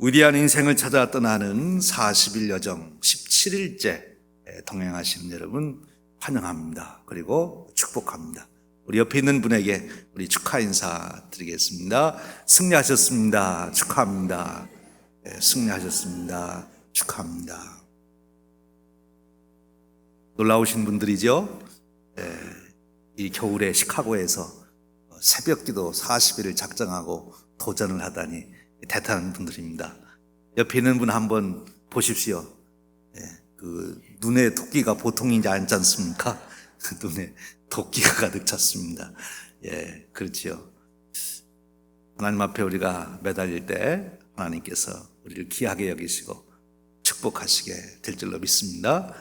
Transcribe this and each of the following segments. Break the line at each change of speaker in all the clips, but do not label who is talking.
위대한 인생을 찾아 떠나는 40일 여정 17일째 동행하시는 여러분 환영합니다. 그리고 축복합니다. 우리 옆에 있는 분에게 우리 축하 인사 드리겠습니다. 승리하셨습니다. 축하합니다. 승리하셨습니다. 축하합니다. 놀라우신 분들이죠. 이 겨울에 시카고에서 새벽기도 40일을 작정하고 도전을 하다니 대단한 분들입니다. 옆에 있는 분 한번 보십시오. 그 눈에 도끼가 보통이지 않지 않습니까? 눈에 도끼가 가득 찼습니다. 그렇지요. 하나님 앞에 우리가 매달릴 때 하나님께서 우리를 귀하게 여기시고 축복하시게 될 줄로 믿습니다.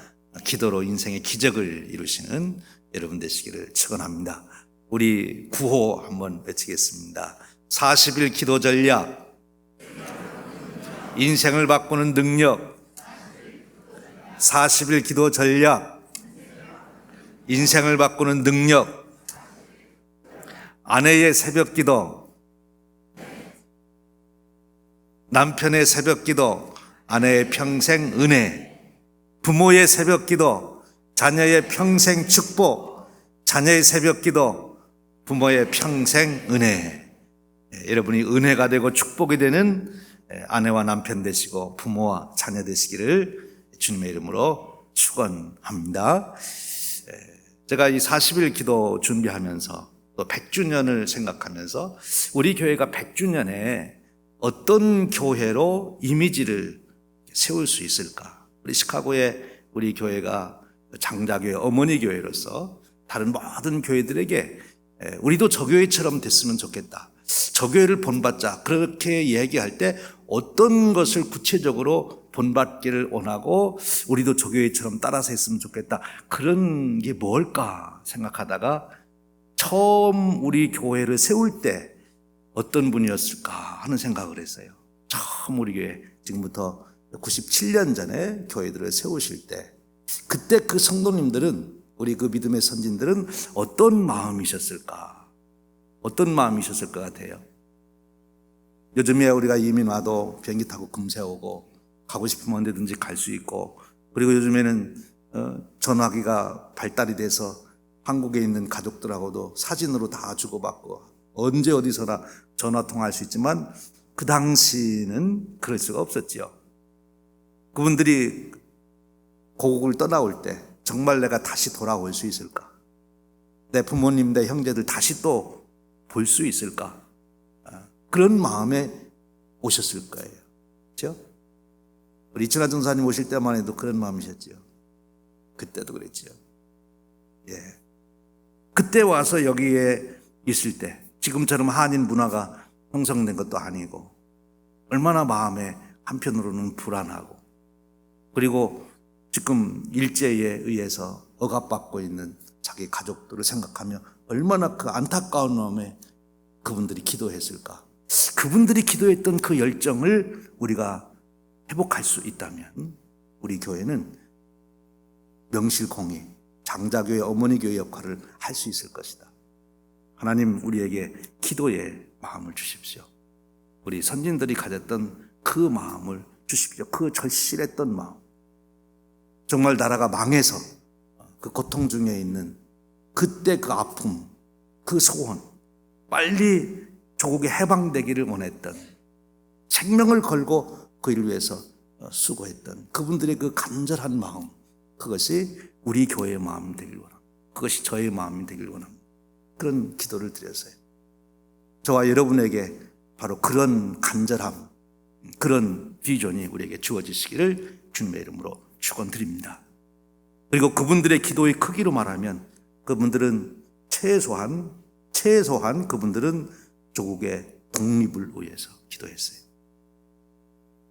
기도로 인생의 기적을 이루시는 여러분 되시기를 축원합니다. 우리 구호 한번 외치겠습니다. 40일 기도 전략, 인생을 바꾸는 능력. 40일 기도 전략, 인생을 바꾸는 능력. 아내의 새벽 기도, 남편의 새벽 기도, 아내의 평생 은혜. 부모의 새벽 기도, 자녀의 평생 축복. 자녀의 새벽 기도, 부모의 평생 은혜. 여러분이 은혜가 되고 축복이 되는 아내와 남편 되시고 부모와 자녀 되시기를 주님의 이름으로 축원합니다. 제가 이 40일 기도 준비하면서 또 100주년을 생각하면서 우리 교회가 100주년에 어떤 교회로 이미지를 세울 수 있을까? 우리 시카고의 우리 교회가 장자교회, 어머니 교회로서 다른 모든 교회들에게 우리도 저 교회처럼 됐으면 좋겠다. 저 교회를 본받자. 그렇게 얘기할 때 어떤 것을 구체적으로 본받기를 원하고 우리도 저 교회처럼 따라서 했으면 좋겠다. 그런 게 뭘까 생각하다가 처음 우리 교회를 세울 때 어떤 분이었을까 하는 생각을 했어요. 처음 우리 교회, 지금부터 97년 전에 교회들을 세우실 때 그때 그 성도님들은, 우리 그 믿음의 선진들은 어떤 마음이셨을까? 어떤 마음이셨을 것 같아요? 요즘에 우리가 이민 와도 비행기 타고 금세 오고 가고 싶으면 언제든지 갈 수 있고, 그리고 요즘에는 전화기가 발달이 돼서 한국에 있는 가족들하고도 사진으로 다 주고받고 언제 어디서나 전화 통화할 수 있지만 그 당시는 그럴 수가 없었지요. 그분들이 고국을 떠나올 때 정말 내가 다시 돌아올 수 있을까? 내 부모님, 내 형제들 다시 또 볼 수 있을까? 그런 마음에 오셨을 거예요. 그렇죠? 우리 이춘하 전사님 오실 때만 해도 그런 마음이셨죠. 그때도 그랬죠. 그때 와서 여기에 있을 때 지금처럼 한인 문화가 형성된 것도 아니고 얼마나 마음에 한편으로는 불안하고, 그리고 지금 일제에 의해서 억압받고 있는 자기 가족들을 생각하며 얼마나 그 안타까운 마음에 그분들이 기도했을까. 그분들이 기도했던 그 열정을 우리가 회복할 수 있다면 우리 교회는 명실공히 장자교회, 어머니교회 역할을 할 수 있을 것이다. 하나님 우리에게 기도의 마음을 주십시오. 우리 선진들이 가졌던 그 마음을 주십시오. 그 절실했던 마음. 정말 나라가 망해서 그 고통 중에 있는 그때 그 아픔, 그 소원, 빨리 조국이 해방되기를 원했던, 생명을 걸고 그 일을 위해서 수고했던 그분들의 그 간절한 마음, 그것이 우리 교회의 마음 되길 원합니다. 그것이 저의 마음이 되길 원합니다. 그런 기도를 드렸어요. 저와 여러분에게 바로 그런 간절함, 그런 비전이 우리에게 주어지시기를 주님의 이름으로 축원드립니다. 그리고 그분들의 기도의 크기로 말하면 그분들은 최소한 그분들은 조국의 독립을 위해서 기도했어요.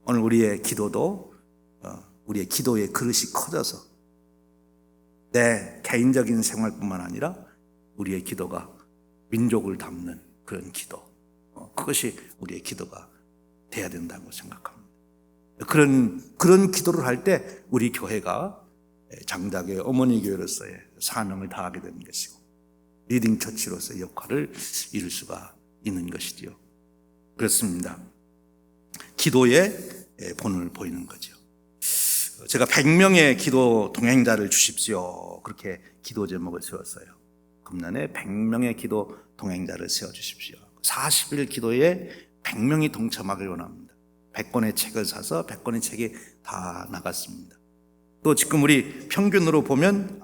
오늘 우리의 기도도 우리의 기도의 그릇이 커져서 내 개인적인 생활뿐만 아니라 우리의 기도가 민족을 담는 그런 기도, 그것이 우리의 기도가 돼야 된다고 생각합니다. 그런 기도를 할 때 우리 교회가 장자교회, 어머니 교회로서의 사명을 다하게 되는 것이고 리딩 처치로서의 역할을 이룰 수가 있는 것이지요. 그렇습니다. 기도의 본을 보이는 거죠. 제가 100명의 기도 동행자를 주십시오. 그렇게 기도 제목을 세웠어요. 금년에 100명의 기도 동행자를 세워주십시오. 40일 기도에 100명이 동참하길 원합니다. 100권의 책을 사서 100권의 책이 다 나갔습니다. 또 지금 우리 평균으로 보면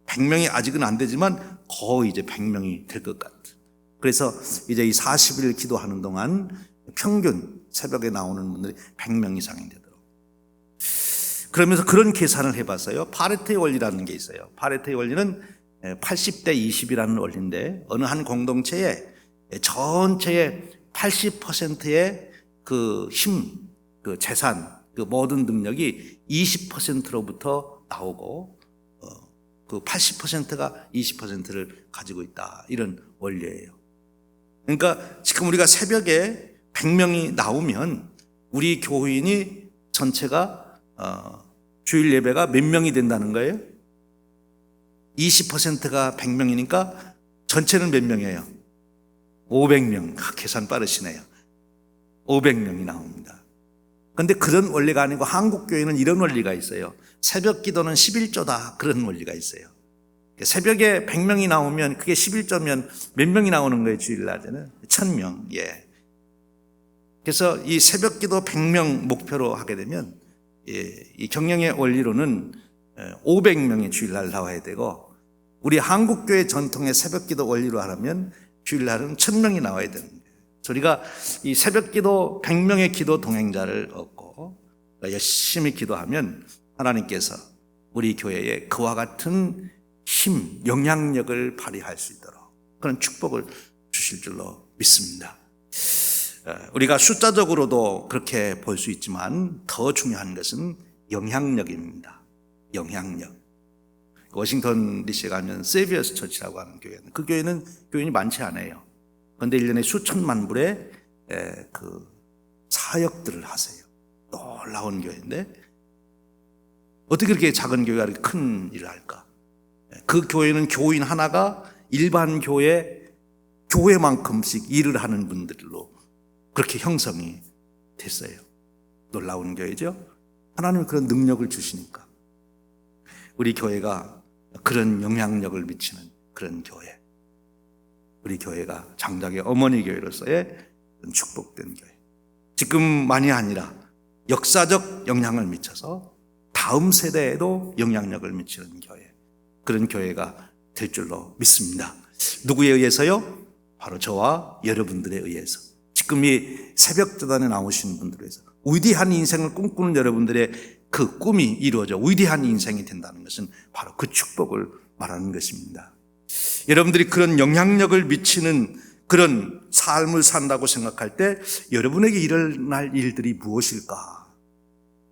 100명이 아직은 안 되지만 거의 이제 100명이 될 것 같아요. 그래서 이제 이 40일 기도하는 동안 평균 새벽에 나오는 분들이 100명 이상이 되더라고요. 그러면서 그런 계산을 해봤어요. 파레토의 원리라는 게 있어요. 파레토의 원리는 80대 20이라는 원리인데, 어느 한 공동체에 전체의 80%의 그 힘, 그 재산, 그 모든 능력이 20%로부터 나오고, 그 80%가 20%를 가지고 있다, 이런 원리예요. 그러니까 지금 우리가 새벽에 100명이 나오면 우리 교인이 전체가 주일 예배가 몇 명이 된다는 거예요? 20%가 100명이니까 전체는 몇 명이에요? 500명. 계산 빠르시네요. 500명이 나옵니다. 그런데 그런 원리가 아니고 한국 교회는 이런 원리가 있어요. 새벽 기도는 11조다, 그런 원리가 있어요. 새벽에 100명이 나오면 그게 11조면 몇 명이 나오는 거예요? 주일날에는 1000명. 예. 그래서 이 새벽 기도 100명 목표로 하게 되면 이 경영의 원리로는 500명이 주일날 나와야 되고, 우리 한국교회 전통의 새벽 기도 원리로 하려면 주일날은 1000명이 나와야 되는 거예요. 우리가 이 새벽 기도 100명의 기도 동행자를 얻고 열심히 기도하면 하나님께서 우리 교회에 그와 같은 힘, 영향력을 발휘할 수 있도록 그런 축복을 주실 줄로 믿습니다. 우리가 숫자적으로도 그렇게 볼 수 있지만 더 중요한 것은 영향력입니다. 영향력. 워싱턴 DC에 가면 세비어스 처치라고 하는 교회는, 그 교회는 교인이 많지 않아요. 그런데 1년에 수천만 불의 그 사역들을 하세요. 놀라운 교회인데 어떻게 그렇게 작은 교회가 이렇게 큰 일을 할까? 그 교회는 교인 하나가 일반 교회만큼씩 일을 하는 분들로 그렇게 형성이 됐어요. 놀라운 교회죠. 하나님은 그런 능력을 주시니까 우리 교회가 그런 영향력을 미치는 그런 교회, 우리 교회가 장작의 어머니 교회로서의 축복된 교회, 지금만이 아니라 역사적 영향을 미쳐서 다음 세대에도 영향력을 미치는 교회, 그런 교회가 될 줄로 믿습니다. 누구에 의해서요? 바로 저와 여러분들에 의해서, 지금 이 새벽재단에 나오신 분들에 의해서 위대한 인생을 꿈꾸는 여러분들의 그 꿈이 이루어져 위대한 인생이 된다는 것은 바로 그 축복을 말하는 것입니다. 여러분들이 그런 영향력을 미치는 그런 삶을 산다고 생각할 때 여러분에게 일어날 일들이 무엇일까?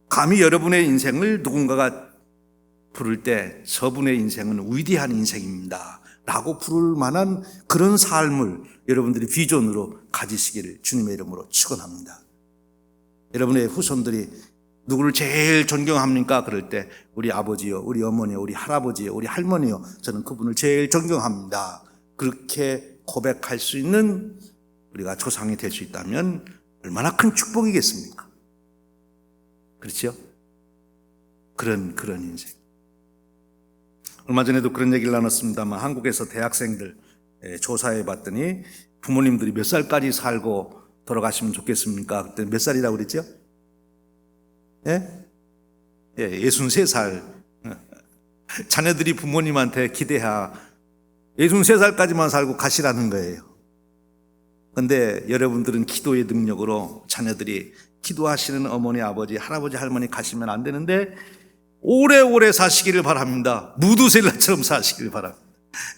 감히 여러분의 인생을 누군가가 부를 때 저분의 인생은 위대한 인생입니다 라고 부를 만한 그런 삶을 여러분들이 비전으로 가지시기를 주님의 이름으로 축원합니다. 여러분의 후손들이 누구를 제일 존경합니까? 그럴 때 우리 아버지요, 우리 어머니요, 우리 할아버지요, 우리 할머니요, 저는 그분을 제일 존경합니다. 그렇게 고백할 수 있는 우리가 조상이 될 수 있다면 얼마나 큰 축복이겠습니까? 그렇죠? 그런 인생. 얼마 전에도 그런 얘기를 나눴습니다만, 한국에서 대학생들 조사해 봤더니 부모님들이 몇 살까지 살고 돌아가시면 좋겠습니까? 그때 몇 살이라고 그랬죠? 예? 63살. 자녀들이 부모님한테 기대하 63살까지만 살고 가시라는 거예요. 그런데 여러분들은 기도의 능력으로 자녀들이 기도하시는 어머니, 아버지, 할아버지, 할머니 가시면 안 되는데 오래오래 사시기를 바랍니다. 무두셀라처럼 사시기를 바랍니다.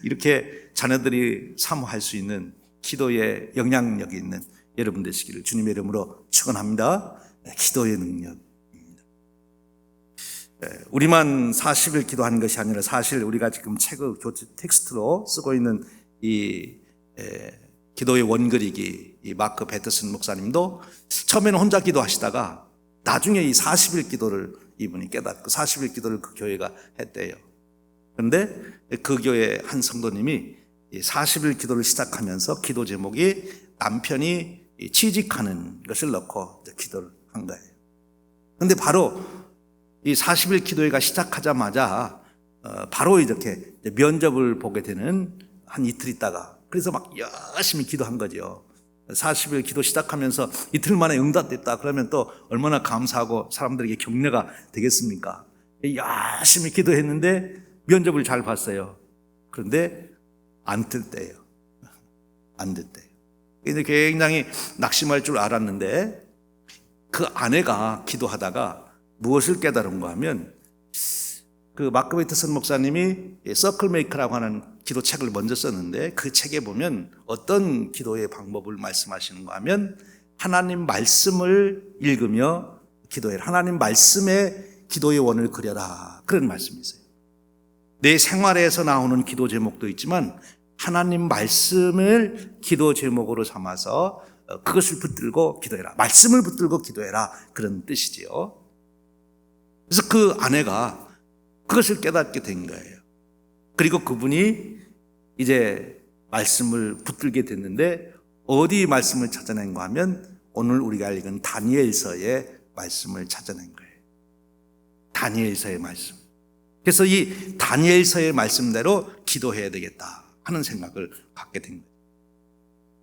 이렇게 자녀들이 사모할 수 있는 기도의 영향력이 있는 여러분 되시기를 주님의 이름으로 축원합니다. 기도의 능력입니다. 우리만 40일 기도하는 것이 아니라 사실 우리가 지금 책을 교체 텍스트로 쓰고 있는 이 기도의 원그리기, 이 마크 베터슨 목사님도 처음에는 혼자 기도하시다가 나중에 이 40일 기도를 이분이 깨닫고 40일 기도를 그 교회가 했대요. 그런데 그 교회 한 성도님이 40일 기도를 시작하면서 기도 제목이 남편이 취직하는 것을 넣고 기도를 한 거예요. 근데 바로 이 40일 기도회가 시작하자마자 바로 이렇게 면접을 보게 되는 한 이틀 있다가, 그래서 막 열심히 기도한 거죠. 40일 기도 시작하면서 이틀 만에 응답됐다 그러면 또 얼마나 감사하고 사람들에게 격려가 되겠습니까? 열심히 기도했는데 면접을 잘 봤어요. 그런데 안 됐대요. 안 됐대요. 근데 굉장히 낙심할 줄 알았는데 그 아내가 기도하다가 무엇을 깨달은가 하면, 그 마크 베이터슨 목사님이 서클 메이커라고 하는 기도책을 먼저 썼는데 그 책에 보면 어떤 기도의 방법을 말씀하시는가 하면, 하나님 말씀을 읽으며 기도해라. 하나님 말씀에 기도의 원을 그려라. 그런 말씀이 있어요. 내 생활에서 나오는 기도 제목도 있지만 하나님 말씀을 기도 제목으로 삼아서 그것을 붙들고 기도해라. 말씀을 붙들고 기도해라. 그런 뜻이지요. 그래서 그 아내가 그것을 깨닫게 된 거예요. 그리고 그분이 이제 말씀을 붙들게 됐는데 어디 말씀을 찾아낸가 하면 오늘 우리가 읽은 다니엘서의 말씀을 찾아낸 거예요. 다니엘서의 말씀. 그래서 이 다니엘서의 말씀대로 기도해야 되겠다 하는 생각을 갖게 된 거예요.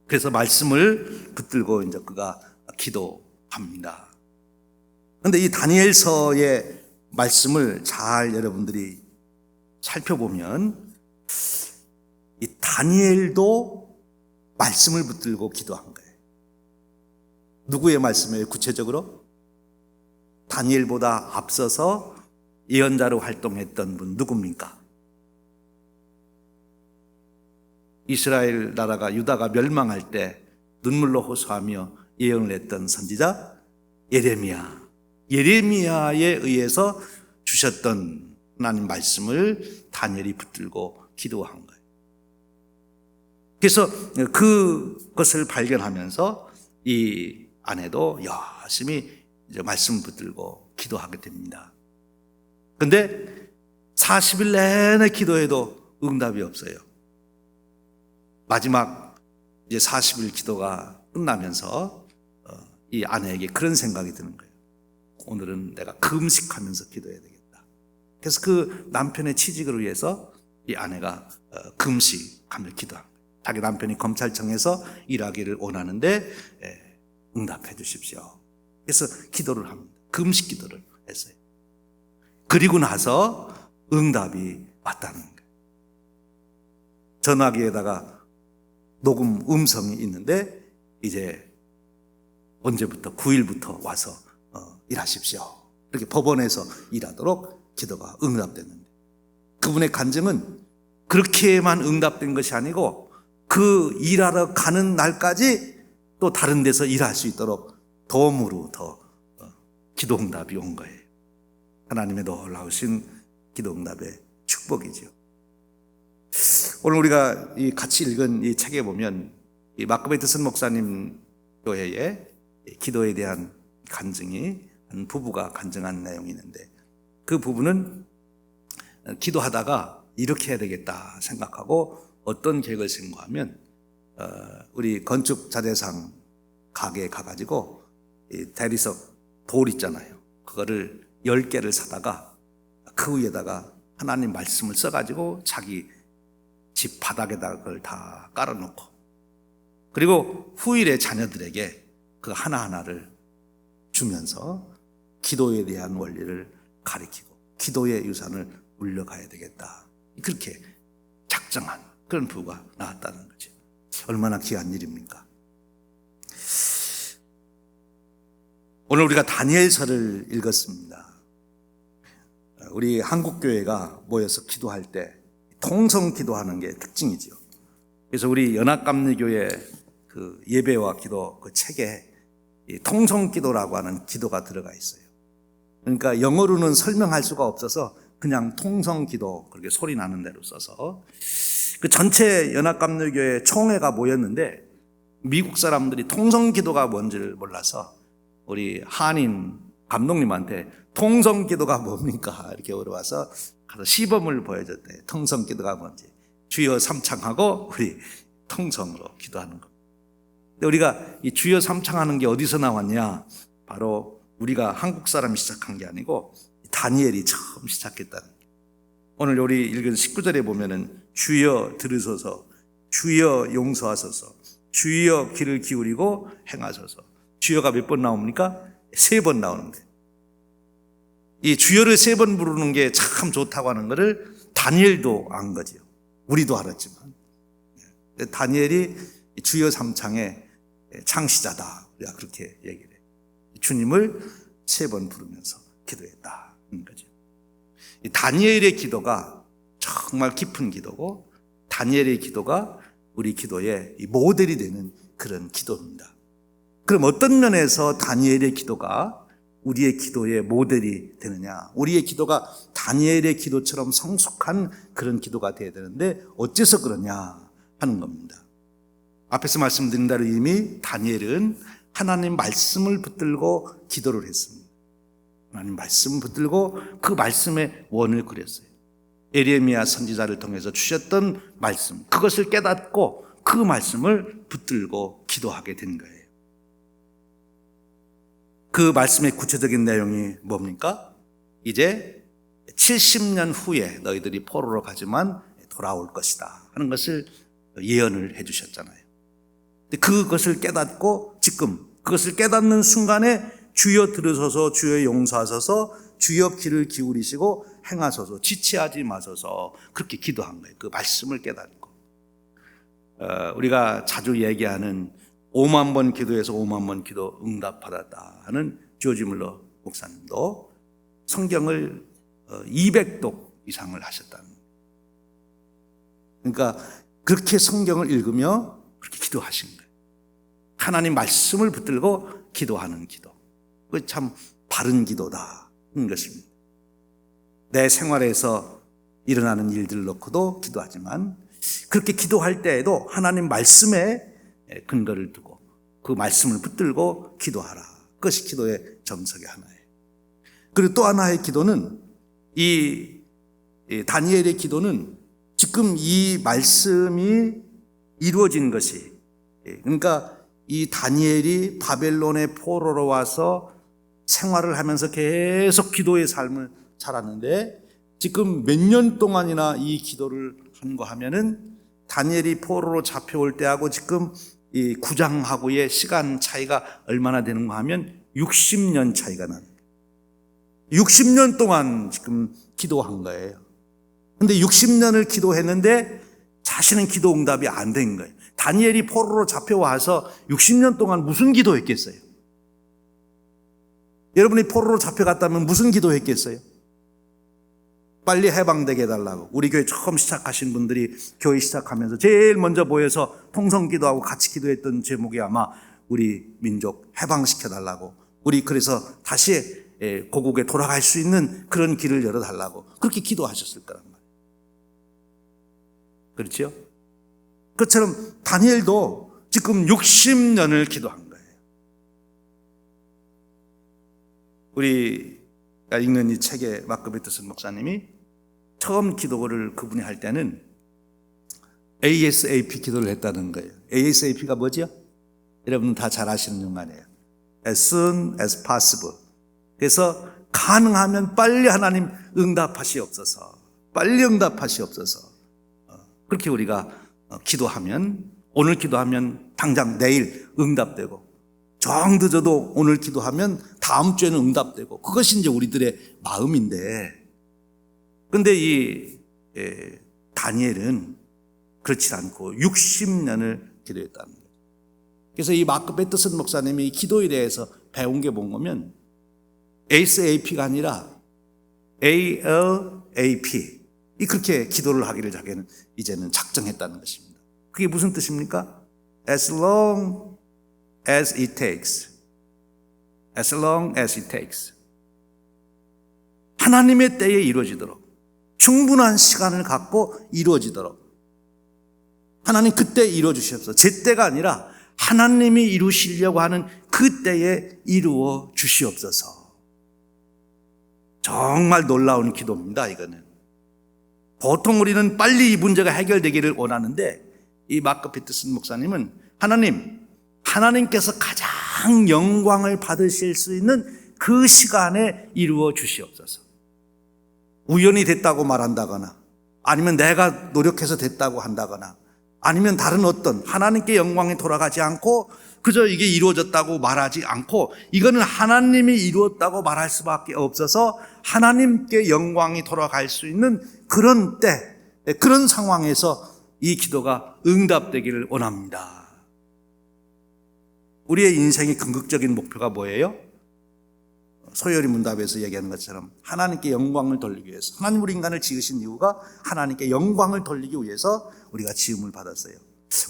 그래서 말씀을 붙들고 이제 그가 기도합니다. 그런데 이 다니엘서의 말씀을 잘 여러분들이 살펴보면 이 다니엘도 말씀을 붙들고 기도한 거예요. 누구의 말씀이에요? 구체적으로 다니엘보다 앞서서 예언자로 활동했던 분 누굽니까? 이스라엘 나라가 유다가 멸망할 때 눈물로 호소하며 예언을 했던 선지자 예레미야에 의해서 주셨던 하나님 말씀을 다니엘이 붙들고 기도한 거예요. 그래서 그것을 발견하면서 이 아내도 열심히 이제 말씀 붙들고 기도하게 됩니다. 그런데 40일 내내 기도해도 응답이 없어요. 마지막 이제 40일 기도가 끝나면서 이 아내에게 그런 생각이 드는 거예요. 오늘은 내가 금식하면서 기도해야 되겠다. 그래서 그 남편의 취직을 위해서 이 아내가 금식하며 기도한 거예요. 자기 남편이 검찰청에서 일하기를 원하는데 응답해 주십시오. 그래서 기도를 합니다. 금식 기도를 했어요. 그리고 나서 응답이 왔다는 거예요. 전화기에다가 녹음 음성이 있는데 이제 언제부터 9일부터 와서 일하십시오. 이렇게 법원에서 일하도록 기도가 응답됐는데, 그분의 간증은 그렇게만 응답된 것이 아니고 그 일하러 가는 날까지 또 다른 데서 일할 수 있도록 덤으로 더 기도 응답이 온 거예요. 하나님의 놀라우신 기도 응답의 축복이죠. 오늘 우리가 같이 읽은 이 책에 보면 이 마크 베이터슨 목사님 교회의 기도에 대한 간증이 한 부부가 간증한 내용이 있는데, 그 부부는 기도하다가 이렇게 해야 되겠다 생각하고 어떤 계획을 생각하면 우리 건축 자재상 가게에 가가지고 대리석 돌 있잖아요. 그거를 10개를 사다가 그 위에다가 하나님 말씀을 써가지고 자기 집 바닥에다가 그걸 다 깔아놓고, 그리고 후일에 자녀들에게 그 하나하나를 주면서 기도에 대한 원리를 가르치고 기도의 유산을 물려가야 되겠다. 그렇게 작정한 그런 부부가 나왔다는 거죠. 얼마나 귀한 일입니까? 오늘 우리가 다니엘서를 읽었습니다. 우리 한국교회가 모여서 기도할 때 통성 기도하는 게 특징이죠. 그래서 우리 연합감리교회 그 예배와 기도 그 책에 통성 기도라고 하는 기도가 들어가 있어요. 그러니까 영어로는 설명할 수가 없어서 그냥 통성 기도, 그렇게 소리 나는 대로 써서 그 전체 연합감리교회 총회가 모였는데 미국 사람들이 통성 기도가 뭔지를 몰라서 우리 한인 감독님한테 통성 기도가 뭡니까? 이렇게 물어봐서 가서 시범을 보여줬대요. 통성 기도가 뭔지. 주여 삼창하고 우리 통성으로 기도하는 겁니다. 근데 우리가 이 주여 삼창하는 게 어디서 나왔냐? 바로 우리가 한국 사람이 시작한 게 아니고 다니엘이 처음 시작했다는 거예요. 오늘 우리 읽은 19절에 보면은 주여 들으소서, 주여 용서하소서, 주여 귀를 기울이고 행하소서. 주여가 몇 번 나옵니까? 3번 나오는데, 이 주여를 3번 부르는 게 참 좋다고 하는 것을 다니엘도 안 거지요. 우리도 알았지만 다니엘이 주여 삼창의 창시자다, 우리가 그렇게 얘기를 해요. 주님을 3번 부르면서 기도했다는 거죠. 이 다니엘의 기도가 정말 깊은 기도고, 다니엘의 기도가 우리 기도의 모델이 되는 그런 기도입니다. 그럼 어떤 면에서 다니엘의 기도가 우리의 기도의 모델이 되느냐? 우리의 기도가 다니엘의 기도처럼 성숙한 그런 기도가 되어야 되는데 어째서 그러냐 하는 겁니다. 앞에서 말씀드린 대로 이미 다니엘은 하나님 말씀을 붙들고 기도를 했습니다. 하나님 말씀을 붙들고 그 말씀의 원을 그렸어요. 예레미야 선지자를 통해서 주셨던 말씀, 그것을 깨닫고 그 말씀을 붙들고 기도하게 된 거예요. 그 말씀의 구체적인 내용이 뭡니까? 이제 70년 후에 너희들이 포로로 가지만 돌아올 것이다 하는 것을 예언을 해 주셨잖아요. 그것을 깨닫고 지금 그것을 깨닫는 순간에 주여 들으소서, 주여 용서하소서, 주여 귀를 기울이시고 행하소서, 지체하지 마소서, 그렇게 기도한 거예요. 그 말씀을 깨닫고. 우리가 자주 얘기하는 5만 번 기도해서 5만 번 기도 응답받았다 하는 조지 물러 목사님도 성경을 200독 이상을 하셨다는 거예요. 그러니까 그렇게 성경을 읽으며 그렇게 기도하신 거예요. 하나님 말씀을 붙들고 기도하는 기도. 그 참 바른 기도다 하는 것입니다. 내 생활에서 일어나는 일들을 놓고도 기도하지만 그렇게 기도할 때에도 하나님 말씀에 근거를 두고 그 말씀을 붙들고 기도하라. 그것이 기도의 정석의 하나예요. 그리고 또 하나의 기도는 이 다니엘의 기도는 지금 이 말씀이 이루어진 것이, 그러니까 이 다니엘이 바벨론의 포로로 와서 생활을 하면서 계속 기도의 삶을 살았는데 지금 몇 년 동안이나 이 기도를 한 거 하면은 다니엘이 포로로 잡혀올 때하고 지금 이 구장하고의 시간 차이가 얼마나 되는가 하면 60년 차이가 나는 거예요. 60년 동안 지금 기도한 거예요. 근데 60년을 기도했는데 자신은 기도 응답이 안 된 거예요. 다니엘이 포로로 잡혀와서 60년 동안 무슨 기도했겠어요? 여러분이 포로로 잡혀갔다면 무슨 기도했겠어요? 빨리 해방되게 해달라고. 우리 교회 처음 시작하신 분들이 교회 시작하면서 제일 먼저 모여서 통성기도하고 같이 기도했던 제목이 아마 우리 민족 해방시켜달라고, 우리 그래서 다시 고국에 돌아갈 수 있는 그런 길을 열어달라고 그렇게 기도하셨을 거란 말이에요. 그렇죠? 그것처럼 다니엘도 지금 60년을 기도한 거예요. 우리가 읽는 이 책의 마크 베트슨 목사님이 처음 기도를 그분이 할 때는 ASAP 기도를 했다는 거예요. ASAP가 뭐죠? 여러분 다 잘 아시는 용어예요. As soon as possible. 그래서 가능하면 빨리 하나님 응답하시옵소서. 빨리 응답하시옵소서. 그렇게 우리가 기도하면, 오늘 기도하면 당장 내일 응답되고, 정 늦어도 오늘 기도하면 다음 주에는 응답되고, 그것이 이제 우리들의 마음인데, 근데 이 다니엘은 그렇지 않고 60년을 기도했다는 거예요. 그래서 이 마크 베트슨 목사님이 기도에 대해서 배운 게 뭔가면 ASAP가 아니라 ALAP, 그렇게 기도를 하기를 자기는 이제는 작정했다는 것입니다. 그게 무슨 뜻입니까? As long as it takes. As long as it takes. 하나님의 때에 이루어지도록, 충분한 시간을 갖고 이루어지도록 하나님 그때 이루어주시옵소서. 제 때가 아니라 하나님이 이루시려고 하는 그 때에 이루어 주시옵소서. 정말 놀라운 기도입니다. 이거는 보통 우리는 빨리 이 문제가 해결되기를 원하는데, 이 마크 베트슨 목사님은 하나님께서 가장 영광을 받으실 수 있는 그 시간에 이루어 주시옵소서. 우연히 됐다고 말한다거나 아니면 내가 노력해서 됐다고 한다거나 아니면 다른 어떤 하나님께 영광이 돌아가지 않고 그저 이게 이루어졌다고 말하지 않고 이거는 하나님이 이루었다고 말할 수밖에 없어서 하나님께 영광이 돌아갈 수 있는 그런 때, 그런 상황에서 이 기도가 응답되기를 원합니다. 우리의 인생의 궁극적인 목표가 뭐예요? 소열이 문답에서 얘기하는 것처럼 하나님께 영광을 돌리기 위해서, 하나님 우리 인간을 지으신 이유가 하나님께 영광을 돌리기 위해서 우리가 지음을 받았어요.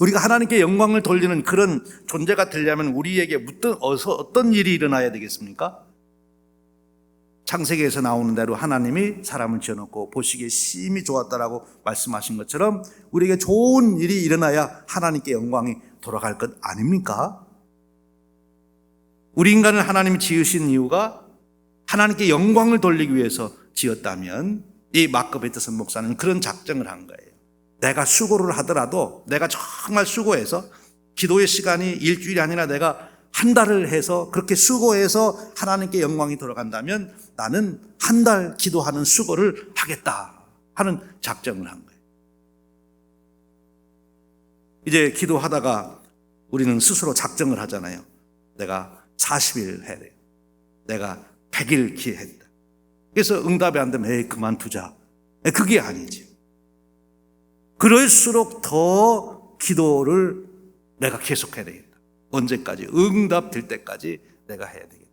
우리가 하나님께 영광을 돌리는 그런 존재가 되려면 우리에게 어떤 일이 일어나야 되겠습니까? 창세기에서 나오는 대로 하나님이 사람을 지어놓고 보시기에 심히 좋았다라고 말씀하신 것처럼 우리에게 좋은 일이 일어나야 하나님께 영광이 돌아갈 것 아닙니까? 우리 인간을 하나님이 지으신 이유가 하나님께 영광을 돌리기 위해서 지었다면 이 마크 베트슨 목사는 그런 작정을 한 거예요. 내가 수고를 하더라도 내가 정말 수고해서 기도의 시간이 일주일이 아니라 내가 한 달을 해서 그렇게 수고해서 하나님께 영광이 돌아간다면 나는 한 달 기도하는 수고를 하겠다 하는 작정을 한 거예요. 이제 기도하다가 우리는 스스로 작정을 하잖아요. 내가 40일 해야 돼요. 내가 100일 기도했다. 그래서 응답이 안 되면 에이 그만두자. 그게 아니지. 그럴수록 더 기도를 내가 계속해야 되겠다. 언제까지? 응답될 때까지 내가 해야 되겠다.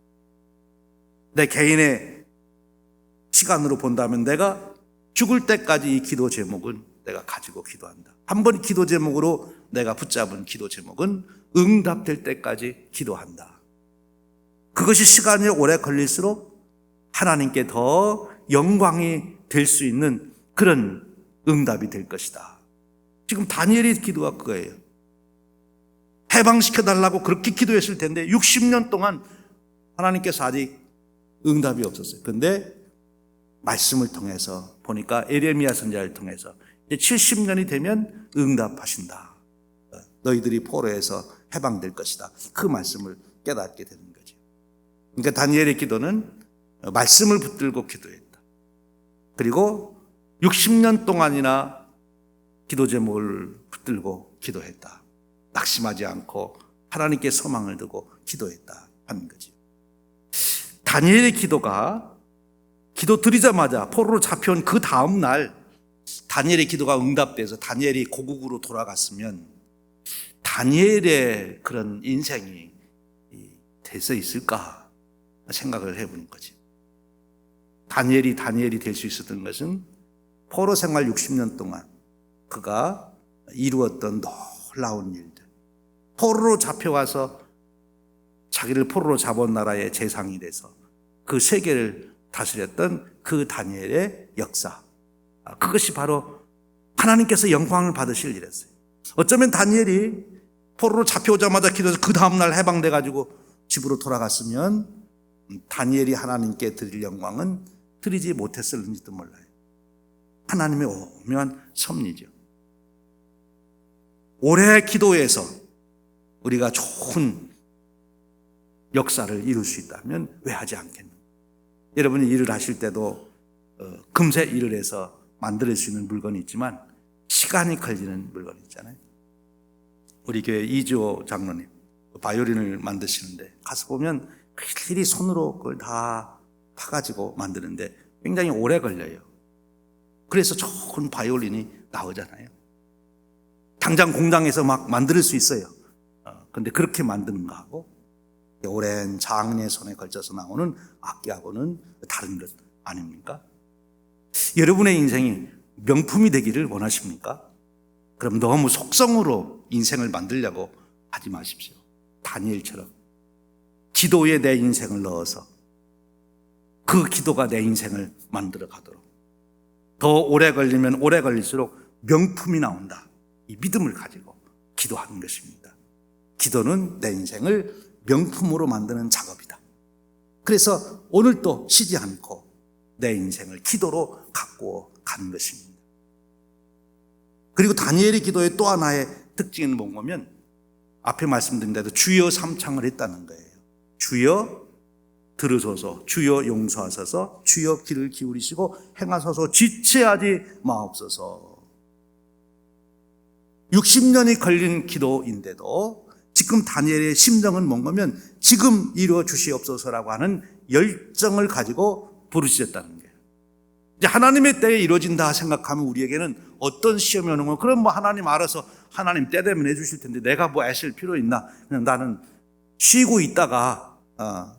내 개인의 시간으로 본다면 내가 죽을 때까지 이 기도 제목은 내가 가지고 기도한다. 한 번 기도 제목으로 내가 붙잡은 기도 제목은 응답될 때까지 기도한다. 그것이 시간이 오래 걸릴수록 하나님께 더 영광이 될 수 있는 그런 응답이 될 것이다. 지금 다니엘의 기도가 그거예요. 해방시켜달라고 그렇게 기도했을 텐데 60년 동안 하나님께서 아직 응답이 없었어요. 그런데 말씀을 통해서 보니까 에레미야 선지자를 통해서 70년이 되면 응답하신다. 너희들이 포로에서 해방될 것이다. 그 말씀을 깨닫게 되는 거죠. 그러니까 다니엘의 기도는 말씀을 붙들고 기도했다. 그리고 60년 동안이나 기도 제목을 붙들고 기도했다. 낙심하지 않고 하나님께 소망을 두고 기도했다 하는 거죠. 다니엘의 기도가 기도 드리자마자 포로로 잡혀온 그 다음 날 다니엘의 기도가 응답돼서 다니엘이 고국으로 돌아갔으면 다니엘의 그런 인생이 돼서 있을까 생각을 해보는 거지. 다니엘이 될 수 있었던 것은 포로 생활 60년 동안 그가 이루었던 놀라운 일들, 포로로 잡혀와서 자기를 포로로 잡은 나라의 재상이 돼서 그 세계를 다스렸던 그 다니엘의 역사, 그것이 바로 하나님께서 영광을 받으실 일이었어요. 어쩌면 다니엘이 포로로 잡혀오자마자 기도해서 그 다음날 해방돼가지고 집으로 돌아갔으면 다니엘이 하나님께 드릴 영광은 드리지 못했을지도 몰라요. 하나님의 오묘한 섭리죠. 오래 기도해서 우리가 좋은 역사를 이룰 수 있다면 왜 하지 않겠는가? 여러분이 일을 하실 때도 금세 일을 해서 만들 수 있는 물건이 있지만 시간이 걸리는 물건이 있잖아요. 우리 교회 이주호 장로님 바이올린을 만드시는데 가서 보면 일일이 손으로 그걸 다 파가지고 만드는데 굉장히 오래 걸려요. 그래서 좋은 바이올린이 나오잖아요. 당장 공장에서 막 만들 수 있어요. 근데 그렇게 만드는 거하고 오랜 장의 손에 걸쳐서 나오는 악기하고는 다른 것 아닙니까? 여러분의 인생이 명품이 되기를 원하십니까? 그럼 너무 속성으로 인생을 만들려고 하지 마십시오. 다니엘처럼 기도에 내 인생을 넣어서 그 기도가 내 인생을 만들어 가도록, 더 오래 걸리면 오래 걸릴수록 명품이 나온다. 이 믿음을 가지고 기도하는 것입니다. 기도는 내 인생을 명품으로 만드는 작업이다. 그래서 오늘도 쉬지 않고 내 인생을 기도로 갖고 가는 것입니다. 그리고 다니엘의 기도의 또 하나의 특징은 뭔가면 앞에 말씀드린 대로 주여 삼창을 했다는 거예요. 주여 들으소서. 주여 용서하소서. 주여 귀를 기울이시고 행하소서. 지체하지 마옵소서. 60년이 걸린 기도인데도 지금 다니엘의 심정은 뭔가면 지금 이루어 주시옵소서라고 하는 열정을 가지고 부르짖었다는 거예요. 이제 하나님의 때에 이루어진다 생각하면 우리에게는 어떤 시험이 오는 건 그럼 뭐 하나님 알아서 하나님 때 되면 해주실 텐데 내가 뭐 애쓸 필요 있나? 그냥 나는 쉬고 있다가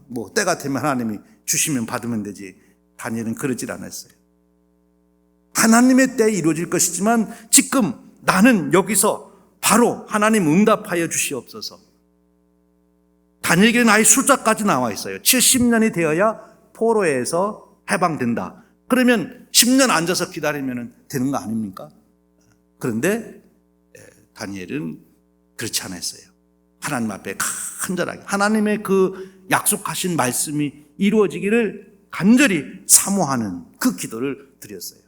뭐 때가 되면 하나님이 주시면 받으면 되지. 다니엘은 그러질 않았어요. 하나님의 때에 이루어질 것이지만 지금 나는 여기서 바로 하나님 응답하여 주시옵소서. 다니엘에게는 아예 숫자까지 나와 있어요. 70년이 되어야 포로에서 해방된다. 그러면 10년 앉아서 기다리면 되는 거 아닙니까? 그런데 다니엘은 그렇지 않았어요. 하나님 앞에 간절하게 하나님의 그 약속하신 말씀이 이루어지기를 간절히 사모하는 그 기도를 드렸어요.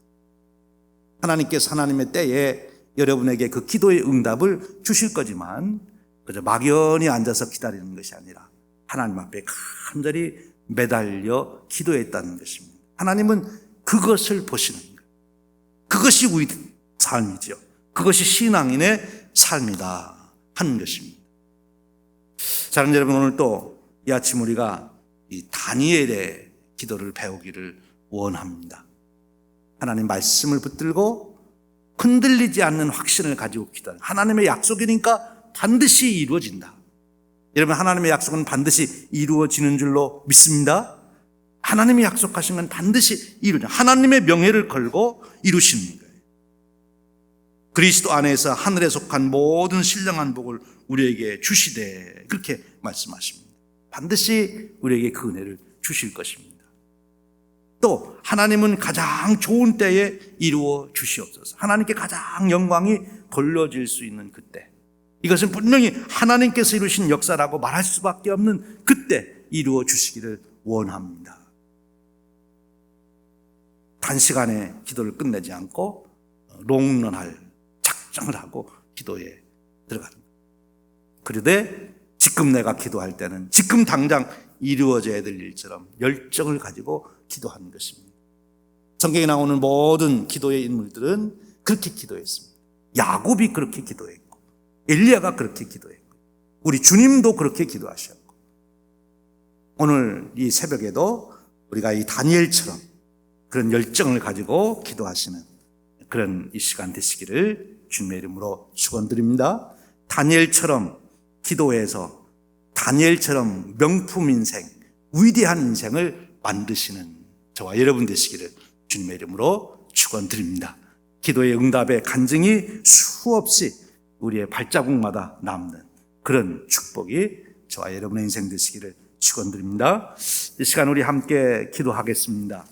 하나님께서 하나님의 때에 여러분에게 그 기도의 응답을 주실 거지만 그저 막연히 앉아서 기다리는 것이 아니라 하나님 앞에 간절히 매달려 기도했다는 것입니다. 하나님은 그것을 보시는 거예요. 그것이 우리 삶이죠. 그것이 신앙인의 삶이다 하는 것입니다. 사랑하는 여러분, 오늘 또 이 아침 우리가 이 다니엘의 기도를 배우기를 원합니다. 하나님 말씀을 붙들고 흔들리지 않는 확신을 가지고 기도하는, 하나님의 약속이니까 반드시 이루어진다. 여러분, 하나님의 약속은 반드시 이루어지는 줄로 믿습니다. 하나님이 약속하신 건 반드시 이루어져. 하나님의 명예를 걸고 이루시는 거예요. 그리스도 안에서 하늘에 속한 모든 신령한 복을 우리에게 주시되 그렇게 말씀하십니다. 반드시 우리에게 그 은혜를 주실 것입니다. 또 하나님은 가장 좋은 때에 이루어 주시옵소서. 하나님께 가장 영광이 돌려질 수 있는 그때, 이것은 분명히 하나님께서 이루신 역사라고 말할 수밖에 없는 그때 이루어 주시기를 원합니다. 단시간에 기도를 끝내지 않고 롱런할 작정을 하고 기도에 들어가는 거예요. 그런데 지금 내가 기도할 때는 지금 당장 이루어져야 될 일처럼 열정을 가지고 기도하는 것입니다. 성경에 나오는 모든 기도의 인물들은 그렇게 기도했습니다. 야곱이 그렇게 기도했고 엘리야가 그렇게 기도했고 우리 주님도 그렇게 기도하셨고, 오늘 이 새벽에도 우리가 이 다니엘처럼 그런 열정을 가지고 기도하시는 그런 이 시간 되시기를 주님의 이름으로 축원드립니다. 다니엘처럼 기도해서 다니엘처럼 명품 인생, 위대한 인생을 만드시는 저와 여러분 되시기를 주님의 이름으로 축원드립니다. 기도의 응답의 간증이 수없이 우리의 발자국마다 남는 그런 축복이 저와 여러분의 인생 되시기를 축원드립니다. 이 시간 우리 함께 기도하겠습니다.